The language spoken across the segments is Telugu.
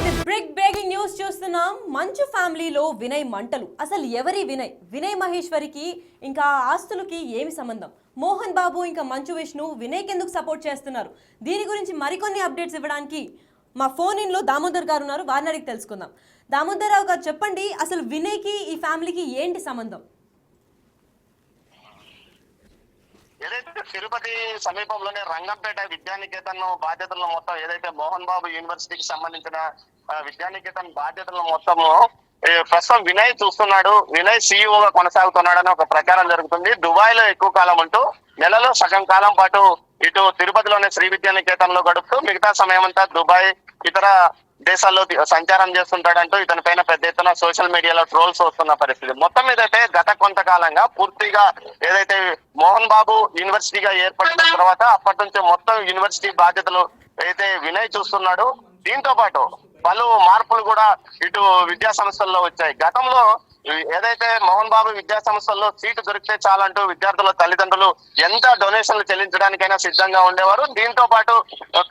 బ్రేకింగ్ న్యూస్ చూస్తున్నాం. మంచు ఫ్యామిలీలో వినయ్ మంటలు. అసలు ఎవరి వినయ్ మహేశ్వరికి ఇంకా ఆస్తులకి ఏమి సంబంధం? మోహన్ బాబు ఇంకా మంచు విష్ణు వినయ్కి ఎందుకు సపోర్ట్ చేస్తున్నారు? దీని గురించి మరికొన్ని అప్డేట్స్ ఇవ్వడానికి మా ఫోన్ ఇన్లో దామోదర్ గారు ఉన్నారు. వారిని అడిగి తెలుసుకుందాం. దామోదర్ రావు గారు, చెప్పండి, అసలు వినయ్కి ఈ ఫ్యామిలీకి ఏంటి సంబంధం? ఏదైతే తిరుపతి సమీపంలోనే రంగంపేట విద్యానికేతన్ బాధ్యతలను మొత్తం ఏదైతే మోహన్ బాబు యూనివర్సిటీకి సంబంధించిన విద్యానికేతన్ బాధ్యతలను మొత్తము ప్రస్తుతం వినయ్ చూస్తున్నాడు. వినయ్ సీఈఓగా కొనసాగుతున్నాడని ఒక ప్రచారం జరుగుతుంది. దుబాయ్ లో ఎక్కువ కాలం ఉంటూ నెలలో సగం కాలం పాటు ఇటు తిరుపతిలోనే శ్రీ విద్యానికేతన్ లో గడుపుతూ మిగతా సమయం అంతా దుబాయ్ ఇతర దేశాల్లో సంచారం చేస్తుంటాడంటూ ఇతని పైన పెద్ద ఎత్తున సోషల్ మీడియాలో ట్రోల్స్ వస్తున్న పరిస్థితి. మొత్తం మీదైతే గత కొంతకాలంగా పూర్తిగా ఏదైతే మోహన్ బాబు యూనివర్సిటీగా ఏర్పడిన తర్వాత అప్పటి నుంచి మొత్తం యూనివర్సిటీ బాధ్యతలు అయితే వినయ్ చూస్తున్నాడు. దీంతో పాటు పలు మార్పులు కూడా ఇటు విద్యా సంస్థల్లో వచ్చాయి. గతంలో ఏదైతే మోహన్ బాబు విద్యా సంస్థల్లో సీటు దొరికితే చాలంటూ విద్యార్థుల తల్లిదండ్రులు ఎంత డొనేషన్లు చెల్లించడానికైనా సిద్ధంగా ఉండేవారు. దీంతో పాటు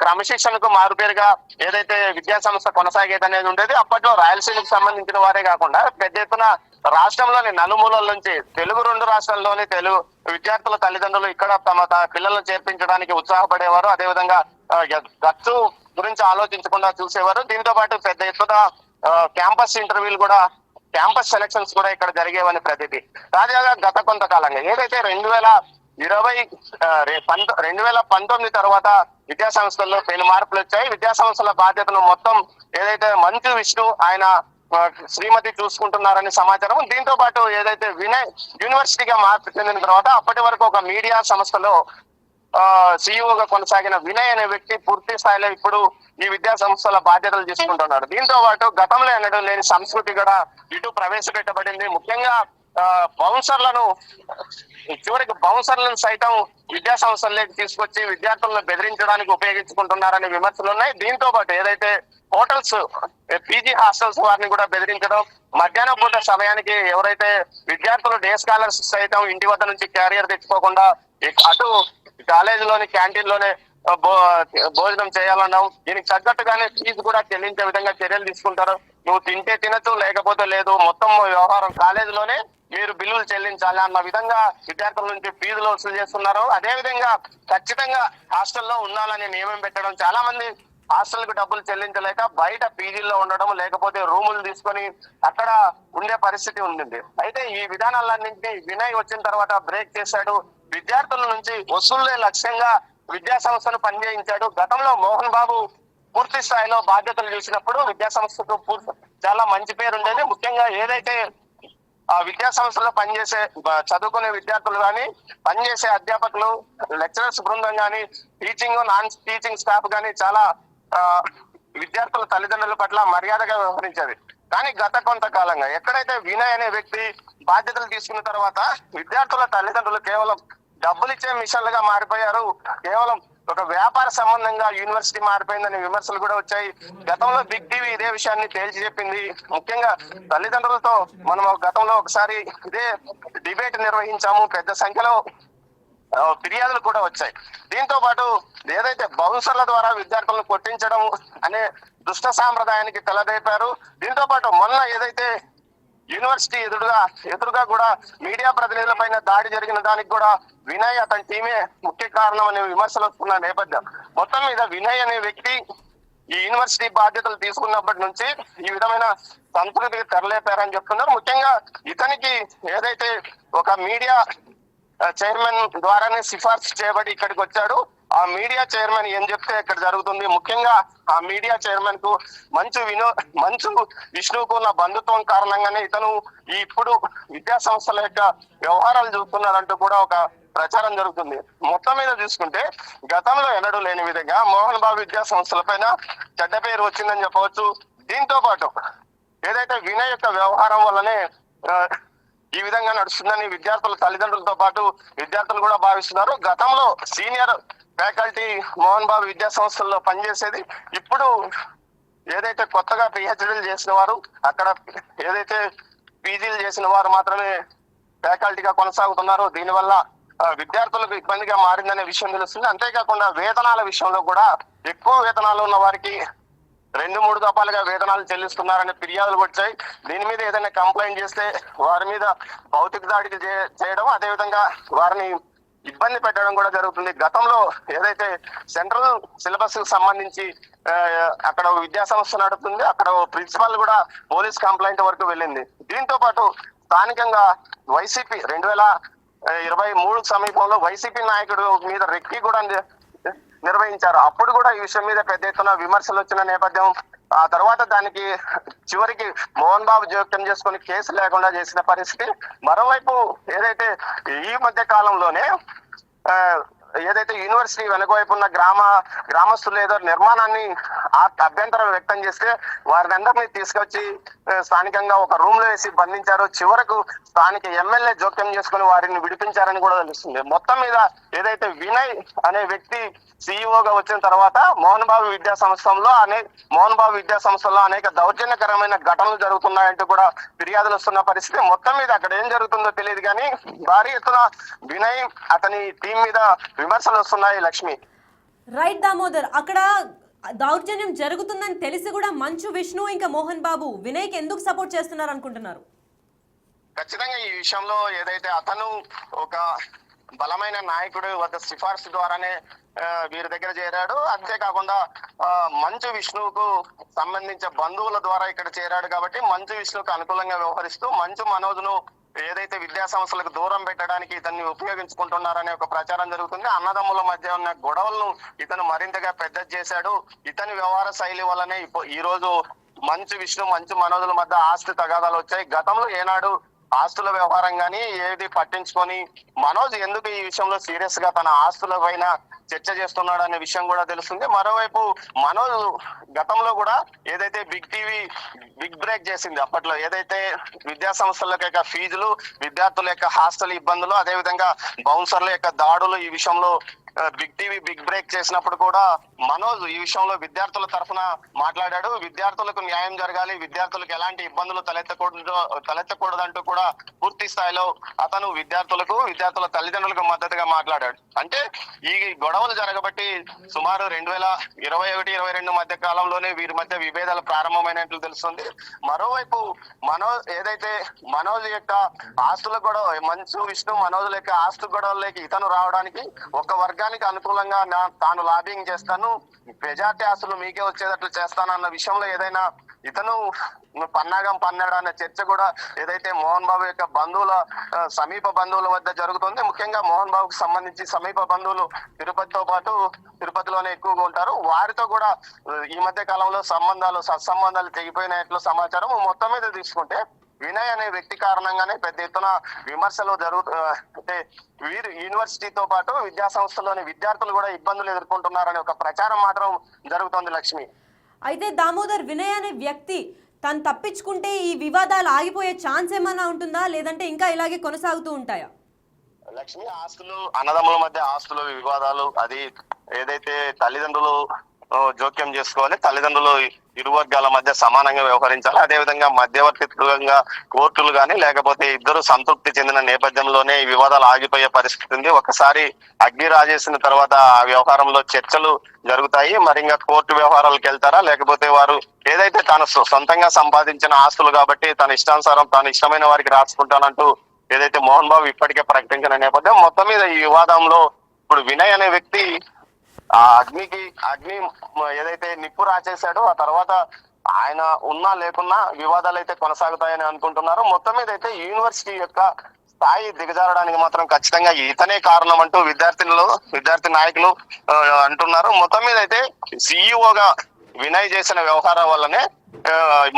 క్రమశిక్షణకు మారుపేరుగా ఏదైతే విద్యా సంస్థ కొనసాగేది అనేది ఉండేది. అప్పట్లో రాయలసీమకు సంబంధించిన వారే కాకుండా పెద్ద ఎత్తున రాష్ట్రంలోని నలుమూలల నుంచి తెలుగు రెండు రాష్ట్రాల్లోని తెలుగు విద్యార్థుల తల్లిదండ్రులు ఇక్కడ తమ పిల్లలను చేర్పించడానికి ఉత్సాహపడేవారు. అదేవిధంగా ఖర్చు గురించి ఆలోచించకుండా చూసేవారు. దీంతో పాటు పెద్ద ఎత్తున క్యాంపస్ ఇంటర్వ్యూలు కూడా, క్యాంపస్ సెలక్షన్స్ కూడా ఇక్కడ జరిగేవని ప్రతిదీ. తాజాగా గత కొంతకాలంగా ఏదైతే 2019 తర్వాత విద్యా సంస్థల్లో పెను మార్పులు వచ్చాయి. విద్యా సంస్థల బాధ్యతను మొత్తం ఏదైతే మంచు విష్ణు ఆయన శ్రీమతి చూసుకుంటున్నారని సమాచారం. దీంతో పాటు ఏదైతే వినయ్ యూనివర్సిటీగా మార్పు చెందిన తర్వాత అప్పటి వరకు ఒక మీడియా సంస్థలో సీఈఓగా కొనసాగిన వినయ్ అనే వ్యక్తి పూర్తి స్థాయిలో ఇప్పుడు ఈ విద్యా సంస్థల బాధ్యతలు తీసుకుంటున్నాడు. దీంతో పాటు గతంలో ఎన్నడూ లేని సంస్కృతి కూడా ఇటు ప్రవేశపెట్టబడింది. ముఖ్యంగా బౌన్సర్లను, చివరికి బౌన్సర్లను సైతం విద్యా సంస్థల్లోకి తీసుకొచ్చి విద్యార్థులను బెదిరించడానికి ఉపయోగించుకుంటున్నారనే విమర్శలు ఉన్నాయి. దీంతో పాటు ఏదైతే హోటల్స్, పీజీ హాస్టల్స్ వారిని కూడా బెదిరించడం, మధ్యాహ్నం పూట సమయానికి ఎవరైతే విద్యార్థులు డే స్కాలర్స్ సైతం ఇంటి వద్ద నుంచి క్యారియర్ తెచ్చుకోకుండా అటు కాలేజీలోని క్యాంటీన్ లోనే భోజనం చేయాలన్నాం. దీనికి తగ్గట్టుగానే ఫీజు కూడా చెల్లించే విధంగా చర్యలు తీసుకుంటారు. నువ్వు తింటే తినచ్చు, లేకపోతే లేదు, మొత్తం వ్యవహారం కాలేజీలోనే మీరు బిల్లులు చెల్లించాలి అన్న విధంగా విద్యార్థుల నుంచి ఫీజులు వసూలు చేస్తున్నారు. అదే విధంగా ఖచ్చితంగా హాస్టల్లో ఉండాలని నియమం పెట్టడం, చాలా మంది హాస్టల్ కు డబ్బులు చెల్లించలేక బయట పీజీల్లో ఉండడం, లేకపోతే రూములు తీసుకొని అక్కడ ఉండే పరిస్థితి ఉండింది. అయితే ఈ విధానాలన్నింటినీ వినయ్ వచ్చిన తర్వాత బ్రేక్ చేశాడు. విద్యార్థుల నుంచి వసూళ్లే లక్ష్యంగా విద్యా సంస్థను పనిచేయించాడు. గతంలో మోహన్ బాబు పూర్తి స్థాయిలో బాధ్యతలు చూసినప్పుడు విద్యా సంస్థకు చాలా మంచి పేరు ఉండేది. ముఖ్యంగా ఏదైతే ఆ విద్యా సంస్థలో పనిచేసే చదువుకునే విద్యార్థులు కానీ, పనిచేసే అధ్యాపకులు, లెక్చరర్స్ బృందం కానీ, టీచింగ్ నాన్ టీచింగ్ స్టాఫ్ కానీ చాలా విద్యార్థుల తల్లిదండ్రుల పట్ల మర్యాదగా వ్యవహరించేది. కానీ గత కొంతకాలంగా ఎక్కడైతే వినయ్ అనే వ్యక్తి బాధ్యతలు తీసుకున్న తర్వాత విద్యార్థుల తల్లిదండ్రులు కేవలం డబ్బులు ఇచ్చే మిషన్లుగా మారిపోయారు. కేవలం ఒక వ్యాపార సంబంధంగా యూనివర్సిటీ మారిపోయిందనే విమర్శలు కూడా వచ్చాయి. గతంలో బిగ్ టీవీ ఇదే విషయాన్ని తేల్చి చెప్పింది. ముఖ్యంగా తల్లిదండ్రులతో మనం గతంలో ఒకసారి ఇదే డిబేట్ నిర్వహించాము. పెద్ద సంఖ్యలో ఫిర్యాదులు కూడా వచ్చాయి. దీంతో పాటు ఏదైతే బౌన్సర్ల ద్వారా విద్యార్థులను కొట్టించడం అనే దుష్ట సాంప్రదాయానికి తెలదేపారు. దీంతో పాటు మొన్న ఏదైతే యూనివర్సిటీ ఎదురుగా కూడా మీడియా ప్రతినిధుల పైన దాడి జరిగిన దానికి కూడా వినయ్ అతని టీమే ముఖ్య కారణం అనే విమర్శలు వస్తున్న నేపథ్యం. మొత్తం మీద వినయ్ అనే వ్యక్తి ఈ యూనివర్సిటీ బాధ్యతలు తీసుకున్నప్పటి నుంచి ఈ విధమైన సంస్కృతికి తెరలేపారని చెప్తున్నారు. ముఖ్యంగా ఇతనికి ఏదైతే ఒక మీడియా చైర్మన్ ద్వారానే సిఫార్సు చేయబడి ఇక్కడికి వచ్చాడు. ఆ మీడియా చైర్మన్ ఏం చెప్తే ఇక్కడ జరుగుతుంది. ముఖ్యంగా ఆ మీడియా చైర్మన్ కు మంచు విష్ణువుకు ఉన్న బంధుత్వం కారణంగానే ఇతను ఇప్పుడు విద్యా సంస్థల యొక్క వ్యవహారాలు చూస్తున్నారంటూ కూడా ఒక ప్రచారం జరుగుతుంది. మొత్తం మీద చూసుకుంటే గతంలో ఎన్నడూ లేని విధంగా మోహన్ బాబు విద్యా సంస్థల పైన చెడ్డ పేరు వచ్చిందని చెప్పవచ్చు. దీంతో పాటు ఏదైతే వినయ్ యొక్క వ్యవహారం వల్లనే ఈ విధంగా నడుస్తుందని విద్యార్థుల తల్లిదండ్రులతో పాటు విద్యార్థులు కూడా భావిస్తున్నారు. గతంలో సీనియర్ ఫ్యాకల్టీ మోహన్ బాబు విద్యా సంస్థల్లో పనిచేసేది. ఇప్పుడు ఏదైతే కొత్తగా పిహెచ్డీలు చేసిన వారు, అక్కడ ఏదైతే పీజీలు చేసిన వారు మాత్రమే ఫ్యాకల్టీగా కొనసాగుతున్నారు. దీనివల్ల విద్యార్థులకు ఇబ్బందిగా మారిందనే విషయం తెలుస్తుంది. అంతేకాకుండా వేతనాల విషయంలో కూడా ఎక్కువ వేతనాలు ఉన్న వారికి 2-3 దఫాలుగా వేతనాలు చెల్లిస్తున్నారనే ఫిర్యాదులు వచ్చాయి. దీని మీద ఏదైనా కంప్లైంట్ చేస్తే వారి మీద భౌతిక దాడికి చేయడం, అదేవిధంగా వారిని ఇబ్బంది పెట్టడం కూడా జరుగుతుంది. గతంలో ఏదైతే సెంట్రల్ సిలబస్ కు సంబంధించి అక్కడ విద్యా సంస్థ నడుపుతుంది, అక్కడ ప్రిన్సిపల్ కూడా పోలీస్ కంప్లైంట్ వరకు వెళ్ళింది. దీంతో పాటు స్థానికంగా వైసీపీ 2023 సమీపంలో వైసీపీ నాయకుడు మీద రెక్కి కూడా నిర్వహించారు. అప్పుడు కూడా ఈ విషయం మీద పెద్ద ఎత్తున విమర్శలు వచ్చిన నేపథ్యం. ఆ తర్వాత దానికి చివరికి మోహన్ బాబు జోక్యం చేసుకుని కేసు లేకుండా చేసిన పరిస్థితి. మరోవైపు ఏదైతే ఈ మధ్య కాలంలోనే ఏదైతే యూనివర్సిటీ వెనుకవైపు ఉన్న గ్రామస్తులు ఏదో నిర్మాణాన్ని అభ్యంతరం వ్యక్తం చేస్తే వారిని అందరినీ తీసుకొచ్చి స్థానికంగా ఒక రూమ్ లో వేసి బంధించారు. చివరకు స్థానిక ఎమ్మెల్యే జోక్యం చేసుకుని వారిని విడిపించారని కూడా తెలుస్తుంది. మొత్తం మీద ఏదైతే వినయ్ అనే వ్యక్తి సిఇఓగా వచ్చిన తర్వాత మోహన్ బాబు విద్యా సంస్థల్లో అనేక దౌర్జన్యకరమైన ఘటనలు జరుగుతున్నాయంటూ కూడా ఫిర్యాదులు వస్తున్న పరిస్థితి. మొత్తం మీద అక్కడ ఏం జరుగుతుందో తెలియదు కానీ భారీ ఎత్తున వినయ్ అతని టీం మీద విమర్శలు వస్తున్నాయి. లక్ష్మి, రైట్ దామోదర్, అక్కడ దౌర్జన్యం జరుగుతుందని తెలిసి కూడా మంచు విష్ణు ఇంకా మోహన్ బాబు వినయ్కి ఎందుకు సపోర్ట్ చేస్తున్నారు అనుకుంటున్నారు? ఖచ్చితంగా ఈ విషయంలో ఏదైతే అతను ఒక బలమైన నాయకుడు వద్ద సిఫార్సు ద్వారానే వీరి దగ్గర చేరాడు. అంతేకాకుండా మంచు విష్ణువుకు సంబంధించిన బంధువుల ద్వారా ఇక్కడ చేరాడు కాబట్టి మంచు విష్ణువుకు అనుకూలంగా వ్యవహరిస్తూ మంచు మనోజ్ ను ఏదైతే విద్యా సంస్థలకు దూరం పెట్టడానికి ఇతన్ని ఉపయోగించుకుంటున్నారనే ఒక ప్రచారం జరుగుతుంది. అన్నదమ్ముల మధ్య ఉన్న గొడవలను ఇతను మరింతగా పెద్ద చేశాడు. ఇతని వ్యవహార శైలి వల్లనే ఈ రోజు మంచు విష్ణు మంచు మనోజుల మధ్య ఆస్తి తగాదాలు వచ్చాయి. గతంలో ఏనాడు ఆస్తుల వ్యవహారం గానీ ఏది పట్టించుకొని మనోజ్ ఎందుకు ఈ విషయంలో సీరియస్ గా తన ఆస్తుల పైన చర్చ చేస్తున్నాడు అనే విషయం కూడా తెలుస్తుంది. మరోవైపు మనోజ్ గతంలో కూడా ఏదైతే బిగ్ టీవీ బిగ్ బ్రేక్ చేసింది, అప్పట్లో ఏదైతే విద్యా సంస్థల యొక్క ఫీజులు, విద్యార్థుల యొక్క హాస్టల్ ఇబ్బందులు, అదేవిధంగా బౌన్సర్ల యొక్క దాడులు, ఈ విషయంలో బిగ్ టీవీ బిగ్ బ్రేక్ చేసినప్పుడు కూడా మనోజ్ ఈ విషయంలో విద్యార్థుల తరఫున మాట్లాడాడు. విద్యార్థులకు న్యాయం జరగాలి, విద్యార్థులకు ఎలాంటి ఇబ్బందులు తలెత్తకూడదంటూ కూడా పూర్తి స్థాయిలో అతను విద్యార్థుల తల్లిదండ్రులకు మద్దతుగా మాట్లాడాడు. అంటే ఈ గొడవలు జరగబట్టి సుమారు 2021-22 మధ్య కాలంలోనే వీరి మధ్య విభేదాలు ప్రారంభమైనట్లు తెలుస్తుంది. మరోవైపు మనోజ్ యొక్క ఆస్తుల గొడవ, మంచు విష్ణు మనోజుల యొక్క ఆస్తు గొడవలకి ఇతను రావడానికి ఒక వర్గానికి అనుకూలంగా తాను లాబింగ్ చేస్తాను, ప్రజాతి ఆస్తులు మీకే వచ్చేటట్లు చేస్తాను అన్న విషయంలో ఏదైనా ఇతను పన్నాగం పన్నాడు అన్న చర్చ కూడా ఏదైతే మోహన్ బాబు యొక్క సమీప బంధువుల వద్ద జరుగుతుంది. ముఖ్యంగా మోహన్ బాబుకు సంబంధించి సమీప బంధువులు తిరుపతితో పాటు తిరుపతిలోనే ఎక్కువగా ఉంటారు. వారితో కూడా ఈ మధ్య కాలంలో సత్సంబంధాలు తెగిపోయినట్లు సమాచారం. మొత్తం మీద తీసుకుంటే వినయ్ అనే వ్యక్తి కారణంగానే పెద్ద ఎత్తున విమర్శలు అంటే వీరు యూనివర్సిటీతో పాటు విద్యా సంస్థలోని విద్యార్థులు కూడా ఇబ్బందులు ఎదుర్కొంటున్నారనే ఒక ప్రచారం మాత్రం జరుగుతోంది. లక్ష్మి, అయితే దామోదర్, వినయ్ అనే వ్యక్తి తను తప్పించుకుంటే ఈ వివాదాలు ఆగిపోయే ఛాన్స్ ఏమైనా ఉంటుందా, లేదంటే ఇంకా ఇలాగే కొనసాగుతూ ఉంటాయా? లక్ష్మి, అన్నదమ్ముల మధ్య ఆస్తుల వివాదాలు, అది ఏదైతే తల్లిదండ్రులు జోక్యం చేసుకోవాలి, తల్లిదండ్రులు ఇరు వర్గాల మధ్య సమానంగా వ్యవహరించాలి. అదేవిధంగా మధ్యవర్తిత్వంగా కోర్టులు కానీ లేకపోతే ఇద్దరు సంతృప్తి చెందిన నేపథ్యంలోనే ఈ వివాదాలు ఆగిపోయే పరిస్థితి ఉంది. ఒకసారి అగ్ని రాజేసిన తర్వాత ఆ వ్యవహారంలో చర్చలు జరుగుతాయి. మరి ఇంకా కోర్టు వ్యవహారాలకు వెళ్తారా, లేకపోతే వారు ఏదైతే తాను సొంతంగా సంపాదించిన ఆస్తులు కాబట్టి తన ఇష్టానుసారం తాను ఇష్టమైన వారికి రాసుకుంటానంటూ ఏదైతే మోహన్ బాబు ఇప్పటికే ప్రకటించిన నేపథ్యం. మొత్తం మీద ఈ వివాదంలో ఇప్పుడు వినయ్ అనే వ్యక్తి ఆ అగ్ని ఏదైతే నిప్పు రాచేశాడో ఆ తర్వాత ఆయన ఉన్నా లేకున్నా వివాదాలు అయితే కొనసాగుతాయని అనుకుంటున్నారు. మొత్తం మీద అయితే యూనివర్సిటీ యొక్క స్థాయి దిగజారడానికి మాత్రం ఖచ్చితంగా ఇతనే కారణం అంటూ విద్యార్థి నాయకులు అంటున్నారు. మొత్తం మీద అయితే సిఇఓగా వినయ్ చేసిన వ్యవహారం వల్లనే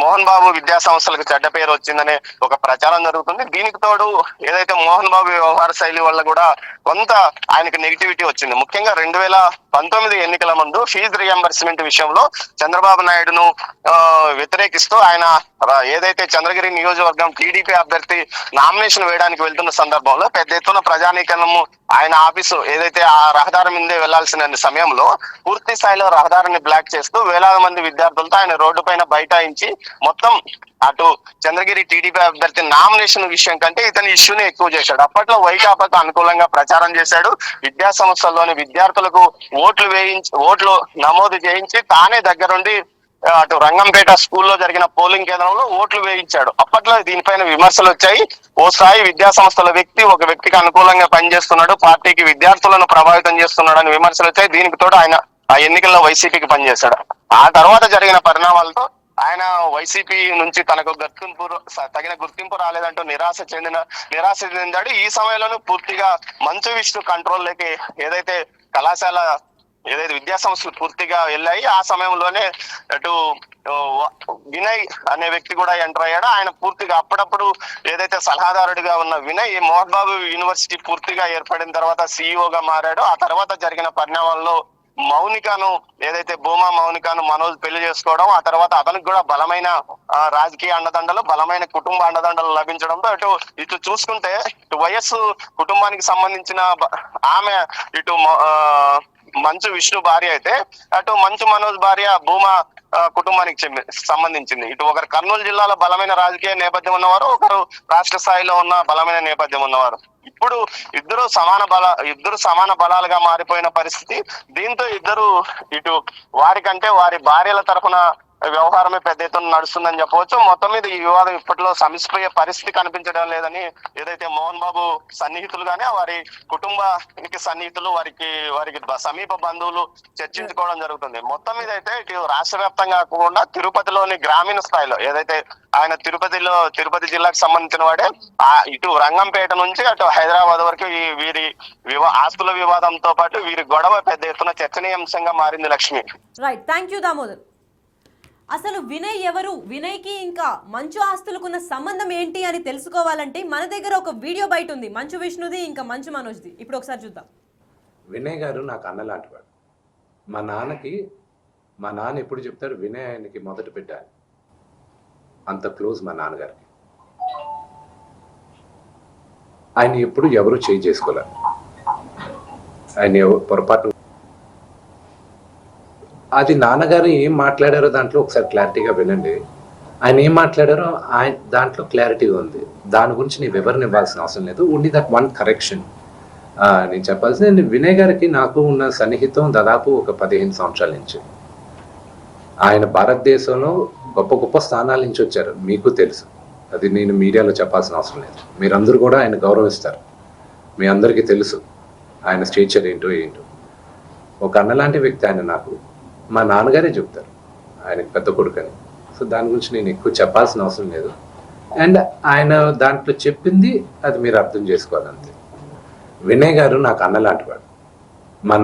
మోహన్ బాబు విద్యా సంస్థలకు చెడ్డ పేరు వచ్చిందనే ఒక ప్రచారం జరుగుతుంది. దీనికి తోడు ఏదైతే మోహన్ బాబు వ్యవహార శైలి వల్ల కూడా కొంత ఆయనకు నెగిటివిటీ వచ్చింది. ముఖ్యంగా 2019 ఎన్నికల ముందు ఫీజు రియంబర్స్మెంట్ విషయంలో చంద్రబాబు నాయుడును వ్యతిరేకిస్తూ ఆయన ఏదైతే చంద్రగిరి నియోజకవర్గం టీడీపీ అభ్యర్థి నామినేషన్ వేయడానికి వెళ్తున్న సందర్భంలో పెద్ద ఎత్తున ప్రజానీకరణము ఆయన ఆఫీసు ఏదైతే ఆ రహదారి మీదే వెళ్లాల్సిన సమయంలో పూర్తి స్థాయిలో రహదారిని బ్లాక్ చేస్తూ వేలాది మంది విద్యార్థులతో ఆయన రోడ్డు పైన బైఠాయించి మొత్తం అటు చంద్రగిరి టీడీపీ అభ్యర్థి నామినేషన్ విషయం కంటే ఇతని ఇష్యూని ఎక్కువ చేశాడు. అప్పట్లో వైకాపాకు అనుకూలంగా ప్రచారం చేశాడు. విద్యా సంస్థల్లోని విద్యార్థులకు ఓట్లు నమోదు చేయించి తానే దగ్గరుండి అటు రంగంపేట స్కూల్లో జరిగిన పోలింగ్ కేంద్రంలో ఓట్లు వేయించాడు. అప్పట్లో దీనిపైన విమర్శలు వచ్చాయి. ఓ స్థాయి విద్యా సంస్థల వ్యక్తి ఒక వ్యక్తికి అనుకూలంగా పనిచేస్తున్నాడు, పార్టీకి విద్యార్థులను ప్రభావితం చేస్తున్నాడు అని విమర్శలు వచ్చాయి. దీనికి తోడు ఆయన ఆ ఎన్నికల్లో వైసీపీకి పనిచేశాడు. ఆ తర్వాత జరిగిన పరిణామాలతో ఆయన వైసీపీ నుంచి తనకు తగిన గుర్తింపు రాలేదంటూ నిరాశ చెందాడు. ఈ సమయంలోనూ పూర్తిగా మంచు విష్ణు కంట్రోల్లోకి ఏదైతే కళాశాల ఏదైతే విద్యా సంస్థలు పూర్తిగా వెళ్ళాయి, ఆ సమయంలోనే అటు వినయ్ అనే వ్యక్తి కూడా ఎంటర్ అయ్యాడు. ఆయన పూర్తిగా అప్పుడప్పుడు ఏదైతే సలహాదారుడిగా ఉన్న వినయ్ మోహన్ బాబు యూనివర్సిటీ పూర్తిగా ఏర్పడిన తర్వాత సిఇఓగా మారాడు. ఆ తర్వాత జరిగిన పరిణామాల్లో మౌనికను ఏదైతే భూమా మౌనికను మనోజ్ పెళ్లి చేసుకోవడం, ఆ తర్వాత అతనికి కూడా బలమైన రాజకీయ అండదండలు, బలమైన కుటుంబ అండదండలు లభించడంతో ఇటు చూసుకుంటే ఇటు వయస్సు కుటుంబానికి సంబంధించిన ఆమె ఇటు మంచు విష్ణు భార్య అయితే, అటు మంచు మనోజ్ భార్య భూమా కుటుంబానికి సంబంధించింది. ఇటు ఒకరు కర్నూలు జిల్లాలో బలమైన రాజకీయ నేపథ్యం ఉన్నవారు, ఒకరు రాష్ట్ర స్థాయిలో ఉన్న బలమైన నేపథ్యం ఉన్నవారు. ఇప్పుడు ఇద్దరు సమాన బలాలుగా మారిపోయిన పరిస్థితి. దీంతో ఇద్దరు ఇటు వారికంటే వారి భార్యల తరఫున వ్యవహారమే పెద్ద ఎత్తున నడుస్తుందని చెప్పవచ్చు. మొత్తం మీద ఈ వివాదం ఇప్పట్లో సమసిపోయే పరిస్థితి కనిపించడం లేదని ఏదైతే మోహన్ బాబు సన్నిహితులు గానీ వారి కుటుంబానికి సన్నిహితులు వారికి సమీప బంధువులు చర్చించుకోవడం జరుగుతుంది. మొత్తం మీద అయితే ఇటు రాష్ట్ర వ్యాప్తంగా కాకుండా తిరుపతిలోని గ్రామీణ స్థాయిలో ఏదైతే ఆయన తిరుపతి జిల్లాకు సంబంధించిన వాడే ఇటు రంగంపేట నుంచి అటు హైదరాబాద్ వరకు ఈ వీరి ఆస్తుల వివాదంతో పాటు వీరి గొడవ పెద్ద ఎత్తున చర్చనీయాంశంగా మారింది. Lakshmi. Right, thank you Damodar. అసలు వినయ్ ఎవరు, వినయ్కి ఇంకా మంచు ఆస్తులకున్న సంబంధం ఏంటి అని తెలుసుకోవాలంటే మన దగ్గర ఒక వీడియో బయట ఉంది, మంచు విష్ణుది ఇంకా మంచు మనోజ్ది. ఇప్పుడు ఒకసారి చూద్దాం. వినయ్ గారు నాకు అన్నలాంటివాడు. మా నాన్న ఎప్పుడు చెప్తారు, వినయ్ ఆయనకి మొదట పెట్టాలి, అంత క్లోజ్ మా నాన్నగారికి. ఆయన ఎప్పుడు ఎవరు చేయి చేసుకోలేరు. ఆయన పొరపాటు అది నాన్నగారు ఏం మాట్లాడారో దాంట్లో ఒకసారి క్లారిటీగా వినండి. ఆయన ఏం మాట్లాడారో దాంట్లో క్లారిటీ ఉంది. దాని గురించి నేను వివరణ ఇవ్వాల్సిన అవసరం లేదు. ఓన్లీ దట్ వన్ కరెక్షన్ నేను చెప్పాల్సింది. వినయ్ గారికి నాకు ఉన్న సన్నిహితం దాదాపు ఒక 15 సంవత్సరాల నుంచి. ఆయన భారతదేశంలో గొప్ప గొప్ప స్థానాల నుంచి వచ్చారు, మీకు తెలుసు. అది నేను మీడియాలో చెప్పాల్సిన అవసరం లేదు. మీరందరూ కూడా ఆయన గౌరవిస్తారు. మీ అందరికీ తెలుసు ఆయన స్టేచర్ ఏంటో. ఒక అన్నలాంటి వ్యక్తి ఆయన. నాకు మా నాన్నగారే చెప్తారు ఆయనకి పెద్ద కొడుకని. సో దాని గురించి నేను ఎక్కువ చెప్పాల్సిన అవసరం లేదు. అండ్ ఆయన దాంట్లో చెప్పింది అది మీరు అర్థం చేసుకోవాలంతే. వినయ్ గారు నాకు అన్నలాంటివాడు. మా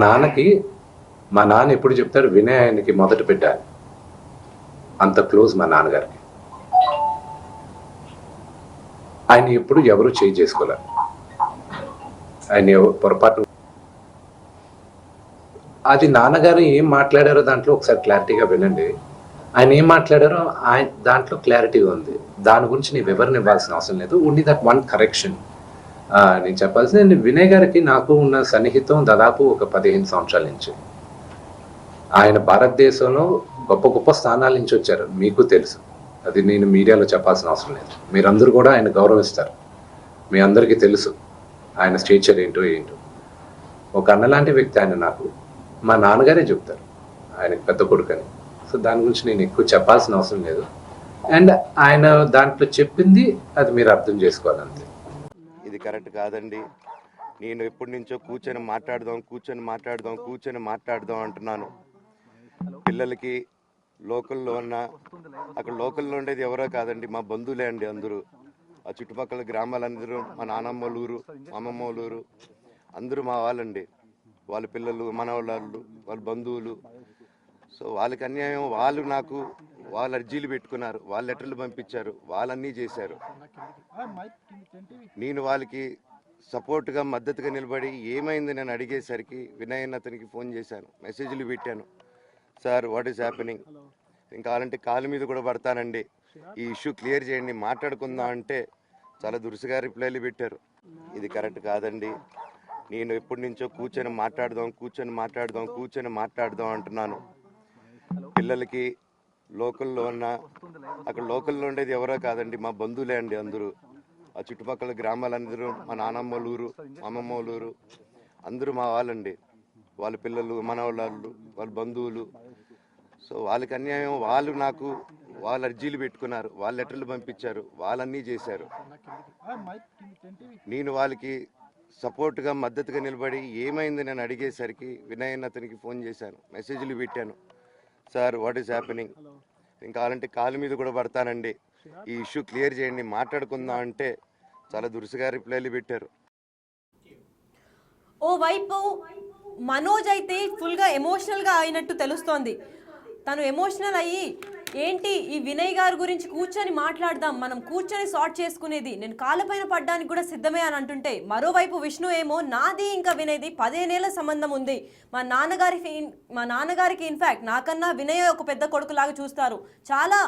నాన్న ఎప్పుడు చెప్తారు, వినయ్ ఆయనకి మొదట పెట్టాలి, అంత క్లోజ్ మా నాన్నగారికి. ఆయన ఎప్పుడు ఎవరు చేయి చేసుకోలేరు. ఆయన పొరపాటు అది నాన్నగారు ఏం మాట్లాడారో దాంట్లో ఒకసారి క్లారిటీగా వినండి. ఆయన ఏం మాట్లాడారో దాంట్లో క్లారిటీ ఉంది. దాని గురించి నేను వివరణ ఇవ్వాల్సిన అవసరం లేదు. ఓన్లీ దట్ వన్ కరెక్షన్ నేను చెప్పాల్సింది. వినయ్ గారికి నాకు ఉన్న సన్నిహితం దాదాపు ఒక 15 సంవత్సరాల నుంచి. ఆయన భారతదేశంలో గొప్ప గొప్ప స్థానాల నుంచి వచ్చారు, మీకు తెలుసు. అది నేను మీడియాలో చెప్పాల్సిన అవసరం లేదు. మీరందరూ కూడా ఆయన గౌరవిస్తారు. మీ అందరికీ తెలుసు ఆయన స్టేచర్ ఏంటో. ఒక అన్నలాంటి వ్యక్తి ఆయన. నాకు మా నాన్నగారే చెప్తారు ఆయనకి పెద్ద కొడుకని. సో దాని గురించి నేను ఎక్కువ చెప్పాల్సిన అవసరం లేదు. అండ్ ఆయన దాంట్లో చెప్పింది అది మీరు అర్థం చేసుకోవాలంతే. ఇది కరెక్ట్ కాదండి. నేను ఎప్పటి నుంచో కూర్చొని మాట్లాడదాం అంటున్నాను. పిల్లలకి లోకల్లో అక్కడ లోకల్లో ఉండేది ఎవరో కాదండి, మా బంధువులే అండి. అందరూ ఆ చుట్టుపక్కల గ్రామాలందరూ, మా నానమ్మ ఊరు, అమ్మమ్మ ఊరు అందరూ మా వాళ్ళండి. వాళ్ళ పిల్లలు, మనవాళ్ళు, వాళ్ళ బంధువులు. అందరూ మా బంధువులు. వాళ్ళ బంధువులు అందరూ మా వాళ్ళండి. వాళ్ళ పిల్లలు, మా నాన్నమ్మ ఊరు, అమ్మమ్మ ఊరు అందరూ మా వాళ్ళండి. వాళ్ళ పిల్లలు, మనవాళ్ళు, వాళ్ళ బంధువులు అందరూ మా వాళ్ళండి. వాళ్ళ పిల్లలు, మనవాళ్ళు, వాళ్ళ బంధువులు. సో వాళ్ళకి అన్యాయం, వాళ్ళు నాకు వాళ్ళ అర్జీలు పెట్టుకున్నారు, వాళ్ళ లెటర్లు పంపించారు, వాళ్ళన్నీ చేశారు. నేను వాళ్ళకి సపోర్ట్గా మద్దతుగా నిలబడి ఏమైంది నేను అడిగేసరికి వినయ్ అతనికి ఫోన్ చేశాను, మెసేజ్లు పెట్టాను. సార్ వాట్ ఈస్ హ్యాపెనింగ్, ఇంకా కావాలంటే కాలు మీద కూడా పడతానండి, ఈ ఇష్యూ క్లియర్ చేయండి, మాట్లాడుకుందాం అంటే చాలా దురుసుగా రిప్లైలు పెట్టారు. ఇది కరెక్ట్ కాదండి. నేను ఎప్పటి నుంచో కూర్చొని మాట్లాడదాం అంటున్నాను. పిల్లలకి లోకల్లో అక్కడ లోకల్లో ఉండేది ఎవరో కాదండి, మా బంధువులే అండి. అందరూ ఆ చుట్టుపక్కల గ్రామాలందరూ, మా నానమ్మ ఊరు, అమ్మమ్మ ఊరు అందరూ మా వాళ్ళండి. వాళ్ళ పిల్లలు, మనవాళ్ళు, వాళ్ళ బంధువులు. సో వాళ్ళకి అన్యాయం, వాళ్ళు నాకు వాళ్ళ అర్జీలు పెట్టుకున్నారు, వాళ్ళ లెటర్లు పంపించారు, వాళ్ళన్నీ చేశారు. నేను వాళ్ళకి సపోర్ట్గా మద్దతుగా నిలబడి ఏమైంది నేను అడిగేసరికి వినయ్ అన్న అతనికి ఫోన్ చేశాను, మెసేజ్లు పెట్టాను. సార్ వాట్ ఈస్ హ్యాపెనింగ్, నేను కావాలంటే కాలు మీద కూడా పడతానండి, ఈ ఇష్యూ క్లియర్ చేయండి, మాట్లాడుకుందాం అంటే చాలా దురుసుగా రిప్లైలు పెట్టారు. ఓవైపు మనోజ్ అయితే ఫుల్గా ఎమోషనల్గా అయినట్టు తెలుస్తోంది. తను ఎమోషనల్ అయ్యి ఏంటి ఈ వినయ్ గారి గురించి కూర్చొని మాట్లాడదాం, మనం కూర్చొని సార్ట్ చేసుకునేది, నేను కాళ్ళపైన పడ్డానికి కూడా సిద్ధమే అని అంటుంటే, మరోవైపు విష్ణు ఏమో నాది ఇంకా వినయ్ది 15 ఏళ్ల సంబంధం ఉంది, మా నాన్నగారికి ఇన్ఫ్యాక్ట్ నాకన్నా వినయ్ ఒక పెద్ద కొడుకులాగా చూస్తారు, చాలా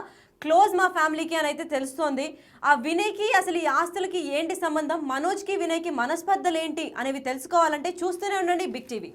క్లోజ్ మా ఫ్యామిలీకి అని అయితే తెలుస్తోంది. ఆ వినయ్కి అసలు ఈ ఆస్తులకి ఏంటి సంబంధం, మనోజ్కి వినయ్కి మనస్పర్ధలు ఏంటి అనేవి తెలుసుకోవాలంటే చూస్తూనే ఉండండి బిగ్ టీవీ.